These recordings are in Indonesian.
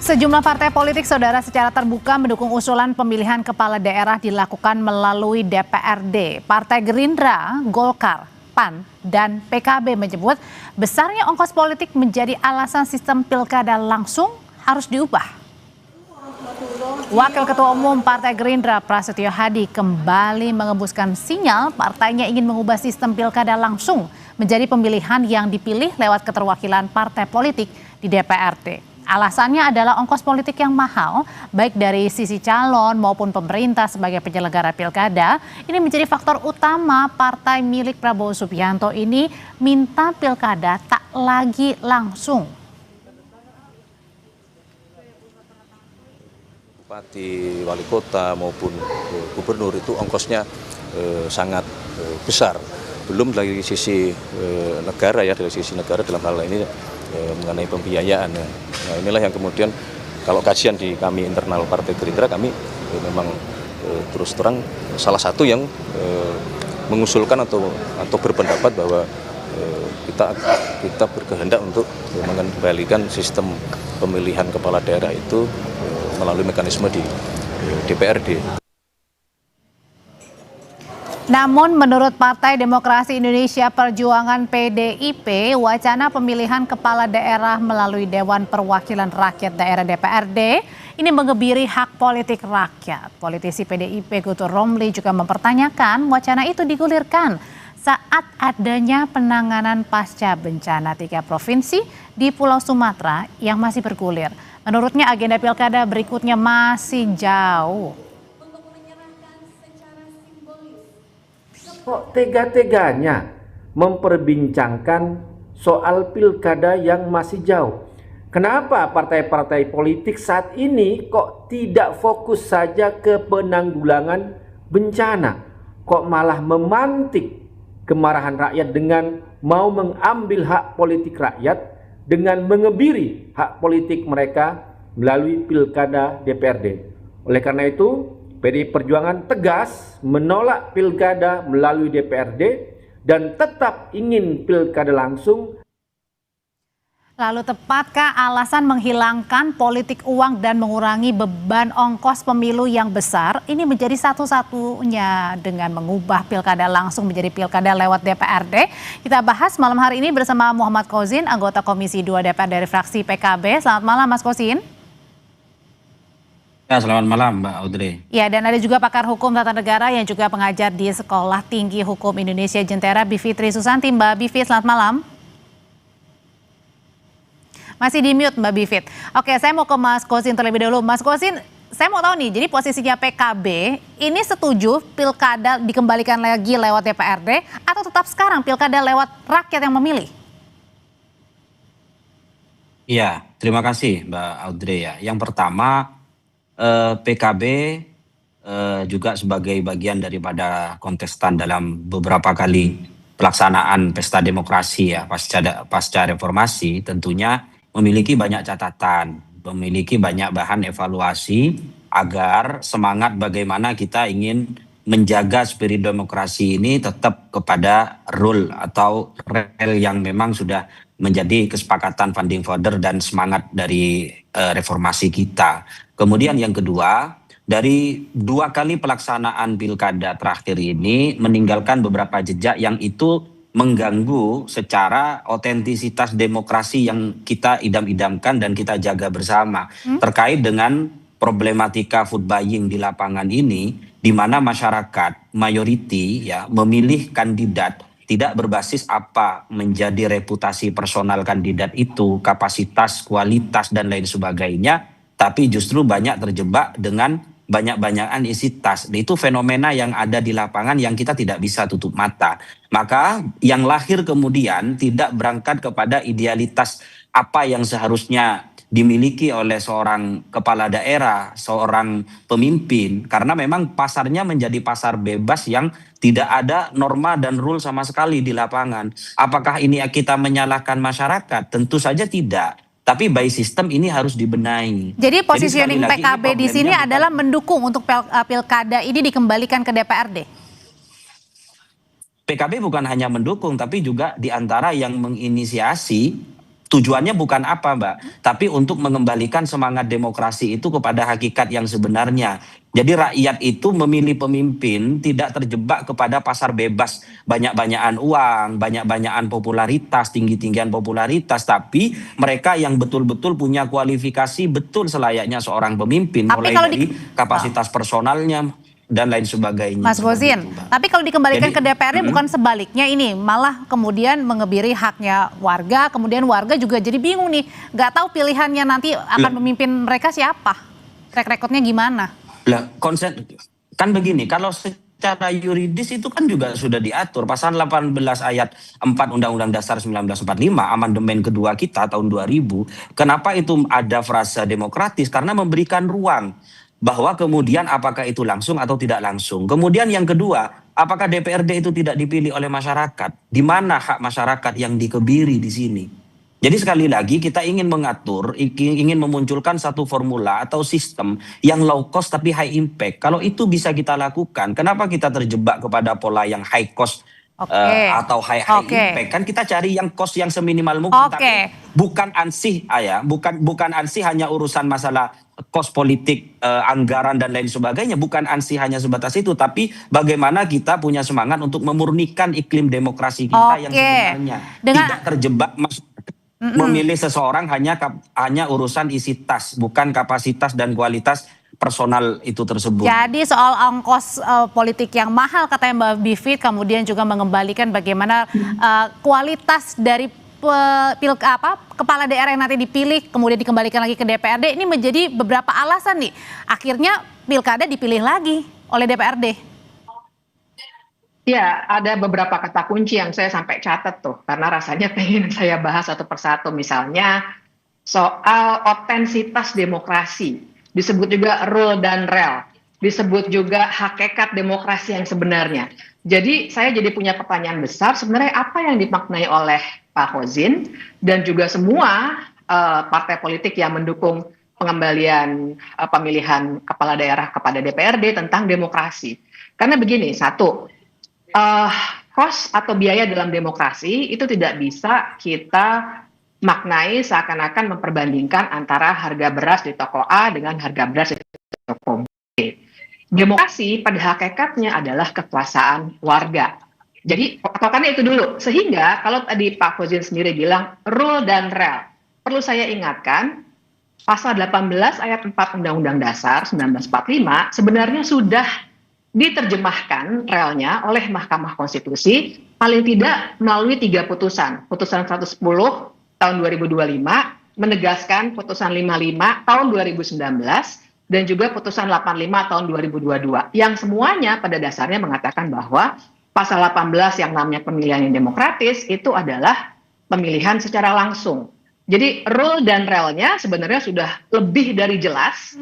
Sejumlah partai politik saudara secara terbuka mendukung usulan pemilihan kepala daerah dilakukan melalui DPRD. Partai Gerindra, Golkar, PAN, dan PKB menyebut besarnya ongkos politik menjadi alasan sistem pilkada langsung harus diubah. Wakil Ketua Umum Partai Gerindra Prasetyo Hadi kembali mengembuskan sinyal partainya ingin mengubah sistem pilkada langsung menjadi pemilihan yang dipilih lewat keterwakilan partai politik di DPRD. Alasannya adalah ongkos politik yang mahal, baik dari sisi calon maupun pemerintah sebagai penyelenggara pilkada. Ini menjadi faktor utama partai milik Prabowo Subianto ini minta pilkada tak lagi langsung. Bupati, wali kota maupun gubernur itu ongkosnya sangat besar. Belum dari sisi negara ya, dari sisi negara dalam hal ini mengenai pembiayaan. Nah, inilah yang kemudian kalau kajian di kami internal Partai Gerindra, kami memang terus terang salah satu yang mengusulkan atau berpendapat bahwa kita berkehendak untuk mengembalikan sistem pemilihan kepala daerah itu melalui mekanisme di DPRD. Namun menurut Partai Demokrasi Indonesia Perjuangan PDIP, wacana pemilihan kepala daerah melalui Dewan Perwakilan Rakyat Daerah DPRD ini mengebiri hak politik rakyat. Politisi PDIP Guntur Romli juga mempertanyakan wacana itu digulirkan saat adanya penanganan pasca bencana 3 provinsi di Pulau Sumatera yang masih bergulir. Menurutnya agenda pilkada berikutnya masih jauh. Kok tega-teganya memperbincangkan soal pilkada yang masih jauh? Kenapa partai-partai politik saat ini kok tidak fokus saja ke penanggulangan bencana? Kok malah memantik kemarahan rakyat dengan mau mengambil hak politik rakyat dengan mengebiri hak politik mereka melalui pilkada DPRD. Oleh karena itu, PDI Perjuangan tegas menolak pilkada melalui DPRD dan tetap ingin pilkada langsung. Lalu tepatkah alasan menghilangkan politik uang dan mengurangi beban ongkos pemilu yang besar ini menjadi satu-satunya dengan mengubah pilkada langsung menjadi pilkada lewat DPRD? Kita bahas malam hari ini bersama Muhammad Kozin, anggota Komisi 2 DPR dari fraksi PKB. Selamat malam Mas Kozin. Ya, selamat malam Mbak Audrey. Ya, dan ada juga pakar hukum tata negara yang juga pengajar di Sekolah Tinggi Hukum Indonesia Jentera, Bivitri Susanti. Mbak Bivit, selamat malam. Masih di mute Mbak Bivit. Oke, saya mau ke Mas Kozin terlebih dahulu. Mas Kozin, saya mau tahu nih, jadi posisinya PKB ini setuju pilkada dikembalikan lagi lewat DPRD atau tetap sekarang pilkada lewat rakyat yang memilih? Iya, terima kasih Mbak Audrey ya. Yang pertama, PKB juga sebagai bagian daripada kontestan dalam beberapa kali pelaksanaan pesta demokrasi ya pasca reformasi tentunya memiliki banyak catatan, memiliki banyak bahan evaluasi agar semangat bagaimana kita ingin menjaga spirit demokrasi ini tetap kepada rule atau rel yang memang sudah menjadi kesepakatan founding father dan semangat dari reformasi kita. Kemudian yang kedua, dari 2 kali pelaksanaan pilkada terakhir ini meninggalkan beberapa jejak yang itu mengganggu secara otentisitas demokrasi yang kita idam-idamkan dan kita jaga bersama. Terkait dengan problematika food buying di lapangan ini, di mana masyarakat mayoriti ya memilih kandidat tidak berbasis apa menjadi reputasi personal kandidat itu, kapasitas, kualitas, dan lain sebagainya, tapi justru banyak terjebak dengan banyak-banyakan isi tas. Itu fenomena yang ada di lapangan yang kita tidak bisa tutup mata. Maka yang lahir kemudian tidak berangkat kepada idealitas apa yang seharusnya dimiliki oleh seorang kepala daerah, seorang pemimpin, karena memang pasarnya menjadi pasar bebas yang tidak ada norma dan rule sama sekali di lapangan. Apakah ini kita menyalahkan masyarakat? Tentu saja tidak. Tapi by system ini harus dibenahi. Jadi positioning PKB di sini adalah mendukung untuk pilkada ini dikembalikan ke DPRD? PKB bukan hanya mendukung, tapi juga diantara yang menginisiasi Tujuannya bukan apa, Mbak, tapi untuk mengembalikan semangat demokrasi itu kepada hakikat yang sebenarnya. Jadi rakyat itu memilih pemimpin tidak terjebak kepada pasar bebas, banyak-banyakan uang, banyak-banyakan popularitas, tinggi-tinggian popularitas, tapi mereka yang betul-betul punya kualifikasi betul selayaknya seorang pemimpin, Tapi mulai kalau dari kapasitas personalnya dan lain sebagainya. Mas Seperti Gozin, itu, Mbak. tapi kalau dikembalikan Jadi, ke DPRD bukan sebaliknya ini, malah kemudian mengebiri haknya warga, kemudian warga juga jadi bingung nih, nggak tahu pilihannya nanti akan memimpin mereka siapa, track recordnya gimana? Lah, konsep kan begini, kalau secara yuridis itu kan juga sudah diatur pasal 18 ayat 4 Undang-Undang Dasar 1945, amandemen kedua kita tahun 2000. Kenapa itu ada frasa demokratis? Karena memberikan ruang bahwa kemudian apakah itu langsung atau tidak langsung. Kemudian yang kedua, apakah DPRD itu tidak dipilih oleh masyarakat? Di mana hak masyarakat yang dikebiri di sini? Jadi sekali lagi kita ingin mengatur, ingin memunculkan satu formula atau sistem yang low cost tapi high impact. Kalau itu bisa kita lakukan, kenapa kita terjebak kepada pola yang high cost atau high impact? Kan kita cari yang cost yang seminimal mungkin, tapi bukan ansih bukan ansih hanya urusan masalah cost politik, anggaran dan lain sebagainya, bukan ansih hanya sebatas itu, tapi bagaimana kita punya semangat untuk memurnikan iklim demokrasi kita yang sebenarnya tidak terjebak memilih seseorang hanya urusan isi tas, bukan kapasitas dan kualitas personal itu tersebut. Jadi soal ongkos politik yang mahal katanya Mbak Bivit, kemudian juga mengembalikan bagaimana kualitas dari kepala daerah yang nanti dipilih kemudian dikembalikan lagi ke DPRD, ini menjadi beberapa alasan nih. Akhirnya pilkada dipilih lagi oleh DPRD. Ya, ada beberapa kata kunci yang saya sampai catat tuh, karena rasanya pengen saya bahas satu persatu. Misalnya soal otensitas demokrasi, disebut juga rule dan rel, disebut juga hakikat demokrasi yang sebenarnya. Jadi saya jadi punya pertanyaan besar, sebenarnya apa yang dimaknai oleh Pak Gozin dan juga semua partai politik yang mendukung pengembalian pemilihan kepala daerah kepada DPRD tentang demokrasi. Karena begini, satu, cost atau biaya dalam demokrasi itu tidak bisa kita maknai seakan-akan memperbandingkan antara harga beras di toko A dengan harga beras di toko B. Demokrasi pada hakikatnya adalah kekuasaan warga. Jadi patokannya itu dulu. Sehingga kalau tadi Pak Gozin sendiri bilang rule dan rel, perlu saya ingatkan pasal 18 ayat 4 Undang-Undang Dasar 1945 sebenarnya sudah diterjemahkan relnya oleh Mahkamah Konstitusi paling tidak melalui 3 putusan. Putusan 110 tahun 2025 menegaskan putusan 55 tahun 2019 dan juga putusan 85 tahun 2022 yang semuanya pada dasarnya mengatakan bahwa pasal 18 yang namanya pemilihan yang demokratis itu adalah pemilihan secara langsung. Jadi rule dan relnya sebenarnya sudah lebih dari jelas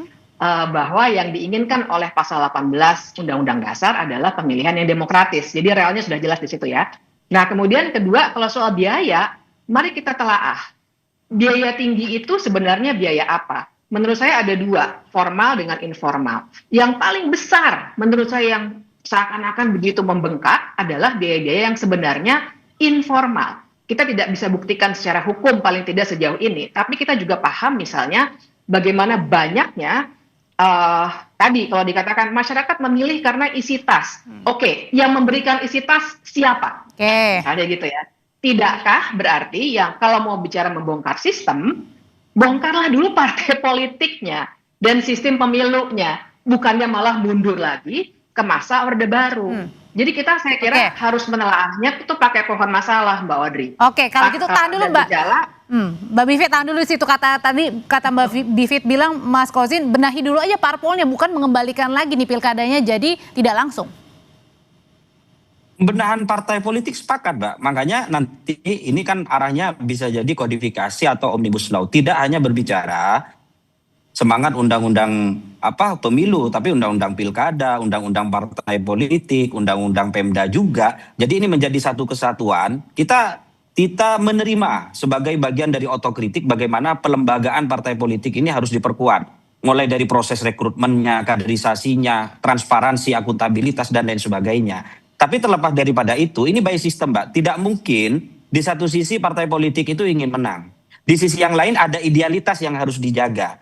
bahwa yang diinginkan oleh pasal 18 Undang-Undang Dasar adalah pemilihan yang demokratis. Jadi realnya sudah jelas di situ ya. Nah kemudian kedua, kalau soal biaya, mari kita telaah. Biaya tinggi itu sebenarnya biaya apa? Menurut saya ada 2, formal dengan informal. Yang paling besar menurut saya yang seakan-akan begitu membengkak adalah biaya-biaya yang sebenarnya informal. Kita tidak bisa buktikan secara hukum paling tidak sejauh ini. Tapi kita juga paham misalnya bagaimana banyaknya tadi kalau dikatakan masyarakat memilih karena isi tas. Oke, yang memberikan isi tas siapa? Ada gitu ya. Tidakkah berarti yang kalau mau bicara membongkar sistem, bongkarlah dulu partai politiknya dan sistem pemilunya, bukannya malah mundur lagi ke masa Orde Baru. Jadi kita saya kira harus menelaahnya itu pakai pohon masalah, Mbak Audrey. Oke, kalau gitu tahan dulu Mbak. Mbak Bivit tahan dulu situ kata Mbak Bivit bilang Mas Gozin benahi dulu aja parpolnya, bukan mengembalikan lagi nih pilkadanya jadi tidak langsung. Benahan partai politik sepakat, Mbak. Makanya nanti ini kan arahnya bisa jadi kodifikasi atau omnibus law. Tidak hanya berbicara semangat undang-undang pemilu, tapi undang-undang pilkada, undang-undang partai politik, undang-undang Pemda juga. Jadi ini menjadi satu kesatuan. Kita menerima sebagai bagian dari otokritik bagaimana pelembagaan partai politik ini harus diperkuat. Mulai dari proses rekrutmennya, kaderisasinya, transparansi, akuntabilitas, dan lain sebagainya. Tapi terlepas daripada itu, ini by system, Mbak. Tidak mungkin di satu sisi partai politik itu ingin menang. Di sisi yang lain ada idealitas yang harus dijaga.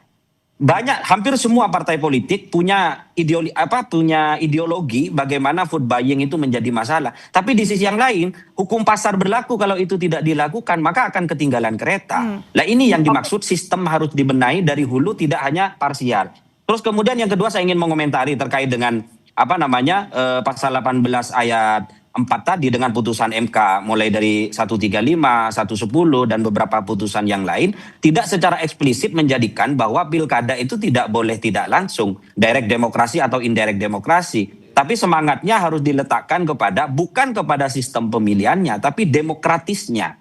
Hampir semua partai politik punya ideologi bagaimana vote buying itu menjadi masalah. Tapi di sisi yang lain, hukum pasar berlaku, kalau itu tidak dilakukan maka akan ketinggalan kereta. Nah, ini yang dimaksud sistem harus dibenahi dari hulu, tidak hanya parsial. Terus kemudian yang kedua saya ingin mengomentari terkait dengan pasal 18 ayat 4 tadi dengan putusan MK mulai dari 135, 110 dan beberapa putusan yang lain tidak secara eksplisit menjadikan bahwa pilkada itu tidak boleh tidak langsung, direct demokrasi atau indirect demokrasi. Tapi semangatnya harus diletakkan bukan kepada sistem pemilihannya, tapi demokratisnya.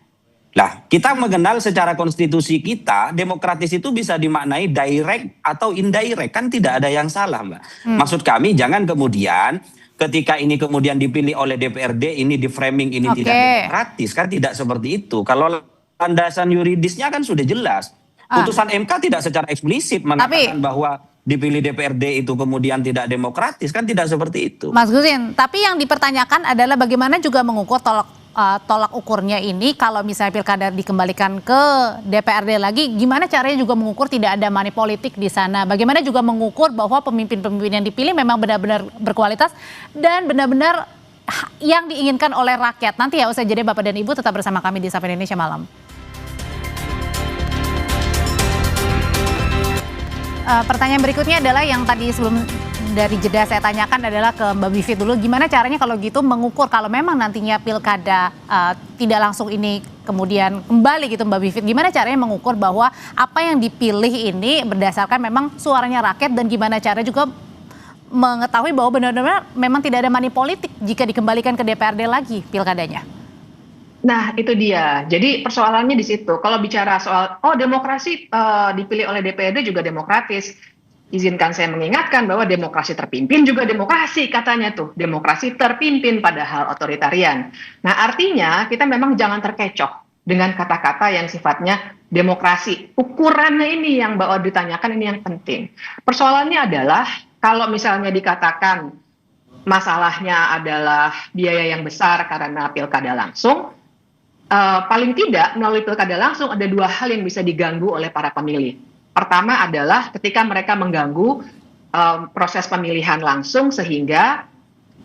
Lah, kita mengenal secara konstitusi kita, demokratis itu bisa dimaknai direct atau indirect, kan tidak ada yang salah, Mbak. Maksud kami jangan kemudian ketika ini kemudian dipilih oleh DPRD, ini di framing ini tidak demokratis, kan tidak seperti itu. Kalau landasan yuridisnya kan sudah jelas. Putusan MK tidak secara eksplisit mengatakan bahwa dipilih DPRD itu kemudian tidak demokratis, kan tidak seperti itu. Mas Gusin, tapi yang dipertanyakan adalah bagaimana juga mengukur tolak ukurnya ini kalau misalnya pilkada dikembalikan ke DPRD lagi, gimana caranya juga mengukur tidak ada money politik di sana? Bagaimana juga mengukur bahwa pemimpin-pemimpin yang dipilih memang benar-benar berkualitas dan benar-benar yang diinginkan oleh rakyat? Nanti ya usai jeda Bapak dan Ibu tetap bersama kami di Sapa Indonesia Malam. Pertanyaan berikutnya adalah yang tadi sebelum dari jeda saya tanyakan adalah ke Mbak Bivit dulu, gimana caranya kalau gitu mengukur kalau memang nantinya pilkada tidak langsung ini kemudian kembali gitu Mbak Bivit, gimana caranya mengukur bahwa apa yang dipilih ini berdasarkan memang suaranya rakyat dan gimana cara juga mengetahui bahwa benar-benar memang tidak ada money politik jika dikembalikan ke DPRD lagi pilkadanya? Nah, itu dia. Jadi persoalannya di situ. Kalau bicara soal demokrasi dipilih oleh DPRD juga demokratis. Izinkan saya mengingatkan bahwa demokrasi terpimpin juga demokrasi, katanya tuh. Demokrasi terpimpin padahal otoritarian. Nah, artinya kita memang jangan terkecoh dengan kata-kata yang sifatnya demokrasi. Ukurannya ini yang Mbak Audrey tanyakan, ini yang penting. Persoalannya adalah kalau misalnya dikatakan masalahnya adalah biaya yang besar karena pilkada langsung, paling tidak melalui pilkada langsung ada dua hal yang bisa diganggu oleh para pemilih. Pertama adalah ketika mereka mengganggu proses pemilihan langsung sehingga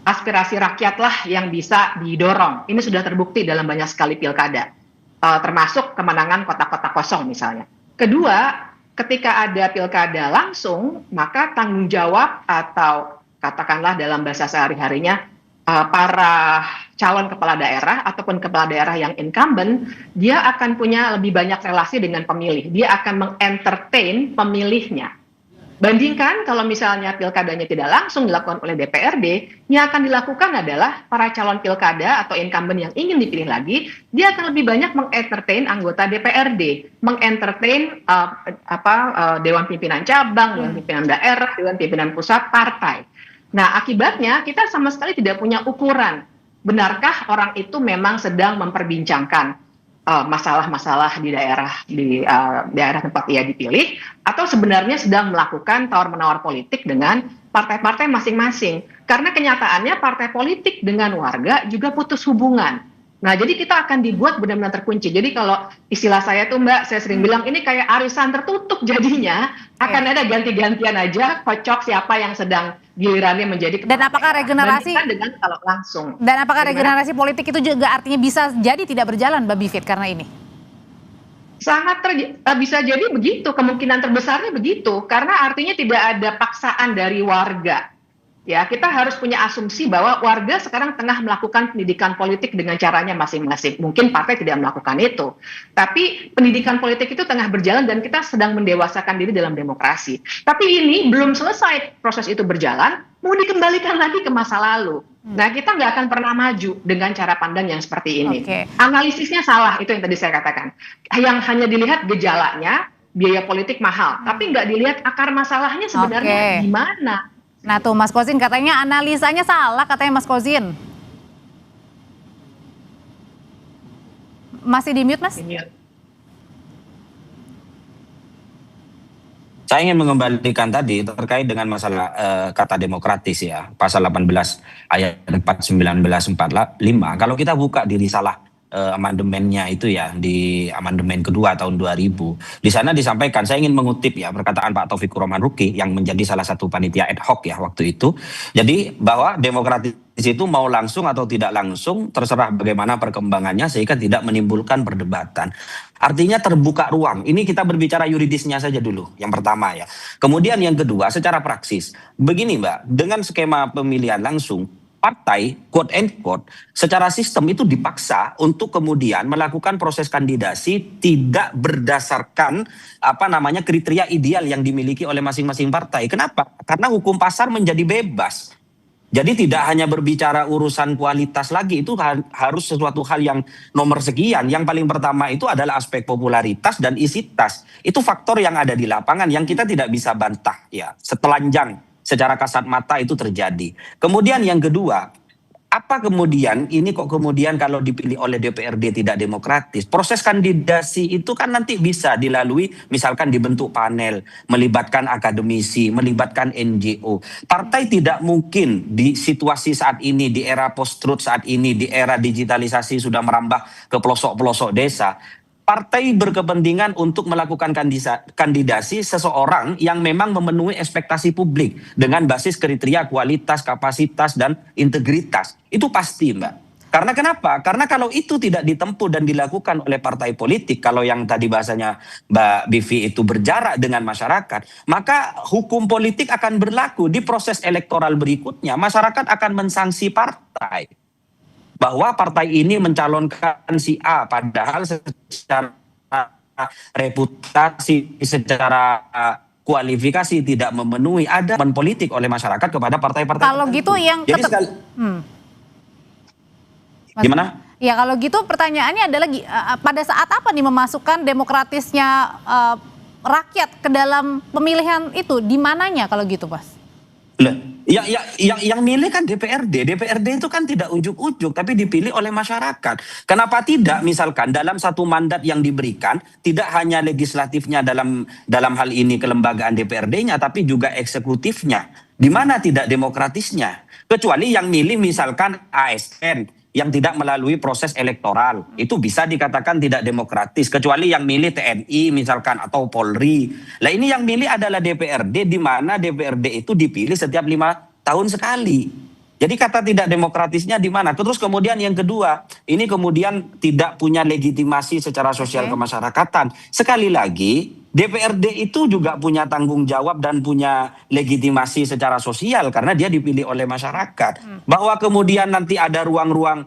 aspirasi rakyatlah yang bisa didorong. Ini sudah terbukti dalam banyak sekali pilkada, termasuk kemenangan kota-kota kosong misalnya. Kedua, ketika ada pilkada langsung, maka tanggung jawab atau katakanlah dalam bahasa sehari-harinya para calon kepala daerah ataupun kepala daerah yang incumbent, dia akan punya lebih banyak relasi dengan pemilih. Dia akan mengentertain pemilihnya. Bandingkan kalau misalnya pilkadanya tidak langsung dilakukan oleh DPRD, yang akan dilakukan adalah para calon pilkada atau incumbent yang ingin dipilih lagi, dia akan lebih banyak mengentertain anggota DPRD, mengentertain Dewan Pimpinan Cabang, Dewan Pimpinan Daerah, Dewan Pimpinan Pusat, partai. Nah, akibatnya kita sama sekali tidak punya ukuran. Benarkah orang itu memang sedang memperbincangkan masalah-masalah di daerah tempat ia dipilih, atau sebenarnya sedang melakukan tawar-menawar politik dengan partai-partai masing-masing. Karena kenyataannya partai politik dengan warga juga putus hubungan. Nah, jadi kita akan dibuat benar-benar terkunci. Jadi kalau istilah saya tuh Mbak, saya sering bilang ini kayak arisan tertutup jadinya. Akan ada ganti-gantian aja, kocok siapa yang sedang gilirannya menjadi kepala. Dan apakah regenerasi dengan kalau langsung. Dan apakah regenerasi politik itu juga artinya bisa jadi tidak berjalan Mbak Bivit karena ini? Sangat bisa jadi begitu, kemungkinan terbesarnya begitu, karena artinya tidak ada paksaan dari warga. Ya, kita harus punya asumsi bahwa warga sekarang tengah melakukan pendidikan politik dengan caranya masing-masing. Mungkin partai tidak melakukan itu, tapi pendidikan politik itu tengah berjalan dan kita sedang mendewasakan diri dalam demokrasi. Tapi ini belum selesai proses itu berjalan, mau dikembalikan lagi ke masa lalu. Nah, kita nggak akan pernah maju dengan cara pandang yang seperti ini. Analisisnya salah, itu yang tadi saya katakan. Yang hanya dilihat gejalanya, biaya politik mahal, tapi nggak dilihat akar masalahnya sebenarnya gimana. Nah tuh Mas Kozin katanya analisanya salah, katanya Mas Kozin. Masih di mute Mas? Saya ingin mengembalikan tadi terkait dengan masalah kata demokratis ya, pasal 18 ayat 4, 19, 45. Kalau kita buka di risalah amandemennya itu ya, di amandemen kedua tahun 2000. Di sana disampaikan, saya ingin mengutip ya perkataan Pak Taufikur Rahman Ruki yang menjadi salah satu panitia ad hoc ya waktu itu. Jadi bahwa demokratis itu mau langsung atau tidak langsung terserah bagaimana perkembangannya sehingga tidak menimbulkan perdebatan. Artinya terbuka ruang. Ini kita berbicara yuridisnya saja dulu, yang pertama ya. Kemudian yang kedua, secara praksis. Begini Mbak, dengan skema pemilihan langsung, partai, quote and quote, secara sistem itu dipaksa untuk kemudian melakukan proses kandidasi tidak berdasarkan kriteria ideal yang dimiliki oleh masing-masing partai. Kenapa? Karena hukum pasar menjadi bebas. Jadi tidak hanya berbicara urusan kualitas lagi, itu harus sesuatu hal yang nomor sekian. Yang paling pertama itu adalah aspek popularitas dan isi tas. Itu faktor yang ada di lapangan yang kita tidak bisa bantah ya. Setelanjang secara kasat mata itu terjadi. Kemudian yang kedua, apa kemudian ini kok kemudian kalau dipilih oleh DPRD tidak demokratis? Proses kandidasi itu kan nanti bisa dilalui misalkan dibentuk panel, melibatkan akademisi, melibatkan NGO. Partai tidak mungkin di situasi saat ini, di era post-truth saat ini, di era digitalisasi sudah merambah ke pelosok-pelosok desa. Partai berkepentingan untuk melakukan kandidasi seseorang yang memang memenuhi ekspektasi publik dengan basis kriteria kualitas, kapasitas, dan integritas. Itu pasti, Mbak. Karena kenapa? Karena kalau itu tidak ditempuh dan dilakukan oleh partai politik, kalau yang tadi bahasanya Mbak Bivi itu berjarak dengan masyarakat, maka hukum politik akan berlaku di proses elektoral berikutnya. Masyarakat akan mensanksi partai. Bahwa partai ini mencalonkan si A, padahal secara reputasi, secara kualifikasi tidak memenuhi, ada politik oleh masyarakat kepada partai-partai. Kalau gitu yang gimana? Ya kalau gitu pertanyaannya adalah pada saat apa nih memasukkan demokratisnya rakyat ke dalam pemilihan itu? Di mananya kalau gitu, Mas? Yang milih kan DPRD. DPRD itu kan tidak ujuk-ujuk tapi dipilih oleh masyarakat. Kenapa tidak misalkan dalam satu mandat yang diberikan tidak hanya legislatifnya dalam hal ini kelembagaan DPRD-nya tapi juga eksekutifnya. Di mana tidak demokratisnya? Kecuali yang milih misalkan ASN yang tidak melalui proses elektoral. Itu bisa dikatakan tidak demokratis. Kecuali yang milih TNI misalkan atau Polri. Lah ini yang milih adalah DPRD, di mana DPRD itu dipilih setiap 5 tahun sekali. Jadi kata tidak demokratisnya di mana? Terus kemudian yang kedua, ini kemudian tidak punya legitimasi secara sosial kemasyarakatan. Sekali lagi, DPRD itu juga punya tanggung jawab dan punya legitimasi secara sosial karena dia dipilih oleh masyarakat. Bahwa kemudian nanti ada ruang-ruang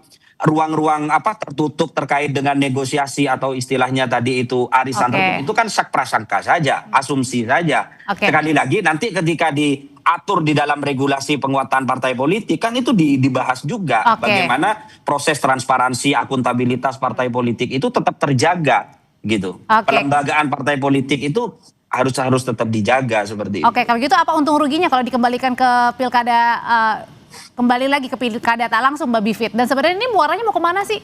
tertutup terkait dengan negosiasi atau istilahnya tadi itu arisan hukum, itu kan sak prasangka saja, asumsi saja. Sekali lagi nanti ketika diatur di dalam regulasi penguatan partai politik kan itu dibahas juga bagaimana proses transparansi, akuntabilitas partai politik itu tetap terjaga gitu. Pelembagaan partai politik itu harus tetap dijaga seperti itu. Kalau gitu apa untung ruginya kalau dikembalikan ke pilkada, kembali lagi ke pilkada tak langsung, Mbak Bivit? Dan sebenarnya ini muaranya mau kemana sih?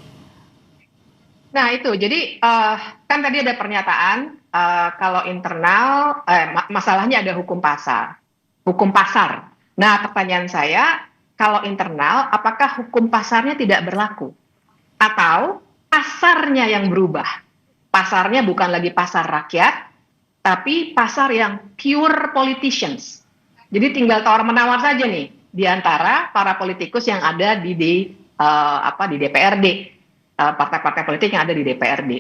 Nah itu, jadi kan tadi ada pernyataan kalau internal masalahnya ada hukum pasar. Nah pertanyaan saya, kalau internal apakah hukum pasarnya tidak berlaku? Atau pasarnya yang berubah? Pasarnya bukan lagi pasar rakyat, tapi pasar yang pure politicians. Jadi tinggal tawar-menawar saja nih di antara para politikus yang ada di DPRD, partai-partai politik yang ada di DPRD.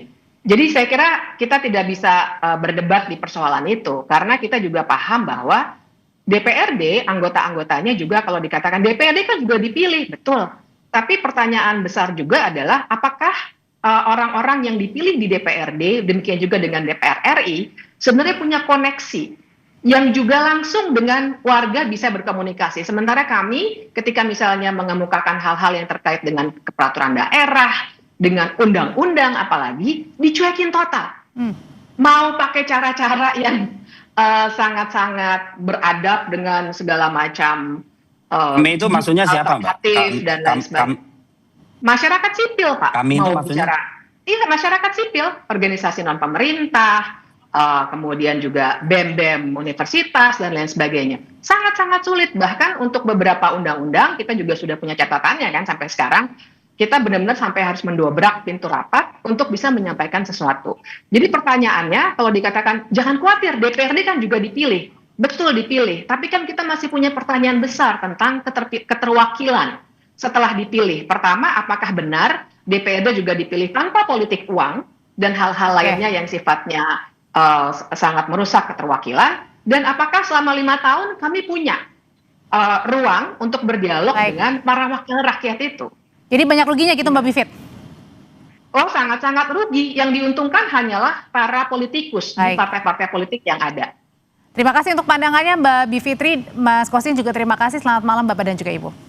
Jadi saya kira kita tidak bisa berdebat di persoalan itu, karena kita juga paham bahwa DPRD, anggota-anggotanya juga kalau dikatakan DPRD kan juga dipilih, betul. Tapi pertanyaan besar juga adalah apakah orang-orang yang dipilih di DPRD, demikian juga dengan DPR RI, sebenarnya punya koneksi yang juga langsung dengan warga bisa berkomunikasi. Sementara kami ketika misalnya mengemukakan hal-hal yang terkait dengan peraturan daerah, dengan undang-undang apalagi, dicuekin total. Mau pakai cara-cara yang sangat-sangat beradab dengan segala macam itu maksudnya siapa, Mbak? Dan lain sebagainya. Masyarakat sipil, Pak. Kami itu maksudnya? Iya, masyarakat sipil, organisasi non pemerintah, kemudian juga BEM-BEM universitas dan lain sebagainya. Sangat-sangat sulit, bahkan untuk beberapa undang-undang kita juga sudah punya catatannya kan sampai sekarang. kita benar-benar sampai harus mendobrak pintu rapat untuk bisa menyampaikan sesuatu. Jadi pertanyaannya, kalau dikatakan jangan khawatir, DPRD kan juga dipilih. Betul dipilih, tapi kan kita masih punya pertanyaan besar tentang keterwakilan setelah dipilih. Pertama, apakah benar DPRD juga dipilih tanpa politik uang dan hal-hal lainnya yang sifatnya sangat merusak keterwakilan? Dan apakah selama 5 tahun kami punya ruang untuk berdialog dengan para wakil rakyat itu? Jadi banyak ruginya gitu Mbak Bivit? Oh, sangat-sangat rugi. Yang diuntungkan hanyalah para politikus di partai-partai politik yang ada. Terima kasih untuk pandangannya Mbak Bivitri, Mas Kosin juga terima kasih. Selamat malam Bapak dan juga Ibu.